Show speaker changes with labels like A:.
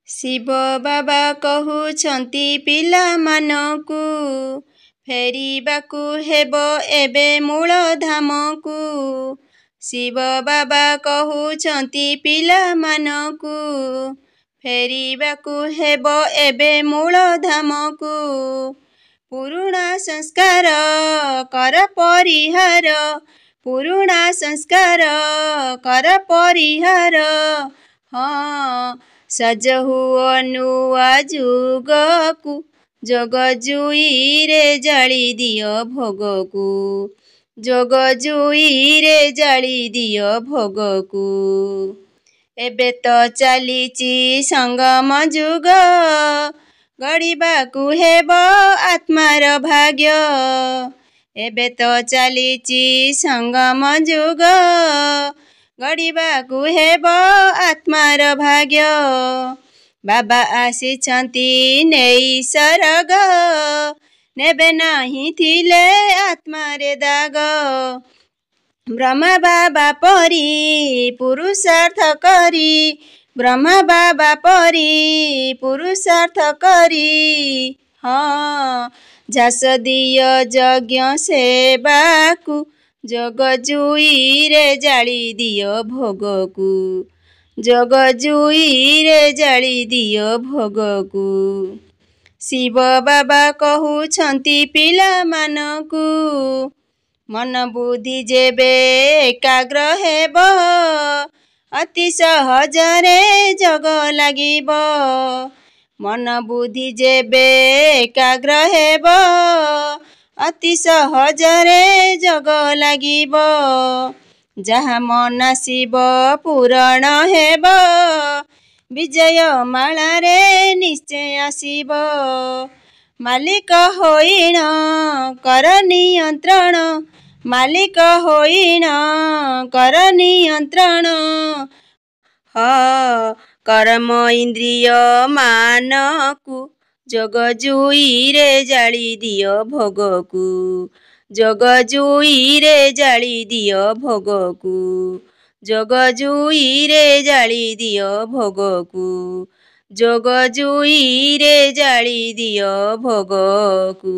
A: ଶିବ ବାବା କହୁଛନ୍ତି ପିଲାମାନଙ୍କୁ ଫେରିବାକୁ ହେବ ଏବେ ମୂଳ ଧାମକୁ। ଶିବ ବାବା କହୁଛନ୍ତି ପିଲାମାନଙ୍କୁ ଫେରିବାକୁ ହେବ ଏବେ ମୂଳ ଧାମକୁ। ପୁରୁଣା ସଂସ୍କାର କର ପରିହାର, ପୁରୁଣା ସଂସ୍କାର କର ପରିହାର। ହଁ, ସଜ ହୁଅ ନୂଆ ଯୁଗକୁ, ଯୋଗ ଜୁଇରେ ଜାଳି ଦିଅ ଭୋଗକୁ, ଯୋଗ ଜୁଇରେ ଜାଳି ଦିଅ ଭୋଗକୁ। ଏବେ ତ ଚାଲିଛି ସଙ୍ଗମ ଯୁଗ, ଗଢ଼ିବାକୁ ହେବ ଆତ୍ମାର ଭାଗ୍ୟ। ଏବେ ତ ଚାଲିଛି ସଙ୍ଗମ ଯୁଗ, ଗଢ଼ିବାକୁ ହେବ ଆତ୍ମାର ଭାଗ୍ୟ। ବାବା ଆସିଛନ୍ତି ନେଇ ସରଗ, ନେବେ ନାହିଁ ଥିଲେ ଆତ୍ମାରେ ଦାଗ। ବ୍ରହ୍ମା ବାବା ପରି ପୁରୁଷାର୍ଥ କରି, ବ୍ରହ୍ମା ବାବା ପରି ପୁରୁଷାର୍ଥ କରି। ହଁ, ଝାସ ଦିଅ ଯଜ୍ଞ ସେବାକୁ, ଯୋଗ ଜୁଇରେ ଜାଳି ଦିଅ ଭୋଗକୁ, ଯୋଗ ଜୁଇରେ ଜାଳି ଦିଅ ଭୋଗକୁ। ଶିବ ବାବା କହୁଛନ୍ତି ପିଲାମାନଙ୍କୁ ମନ ବୁଦ୍ଧି ଯେବେ ଏକାଗ୍ର ହେବ, ଅତି ସହଜରେ ଯୋଗ ଲାଗିବ। ମନ ବୁଦ୍ଧି ଯେବେ ଏକାଗ୍ର ହେବ, ଅତି ସହଜରେ ଯୋଗ ଲାଗିବ। ଯାହା ମନାସିବ ପୂରଣ ହେବ, ବିଜୟ ମାଳାରେ ନିଶ୍ଚୟ ଆସିବ। ମାଲିକ ହୋଇଣ କର ନିୟନ୍ତ୍ରଣ, ମାଲିକ ହୋଇଣ କର ନିୟନ୍ତ୍ରଣ। କର୍ମ ଇନ୍ଦ୍ରିୟ ମାନକୁ, ଯୋଗ ଜୁଇରେ ଜାଳି ଦିଅ ଭୋଗକୁ, ଯୋଗ ଜୁଇରେ ଜାଳି ଦିଅ ଭୋଗକୁ, ଯୋଗ ଜୁଇରେ ଜାଳି ଦିଅ ଭୋଗକୁ, ଯୋଗ ଜୁଇରେ ଜାଳି ଦିଅ ଭୋଗକୁ।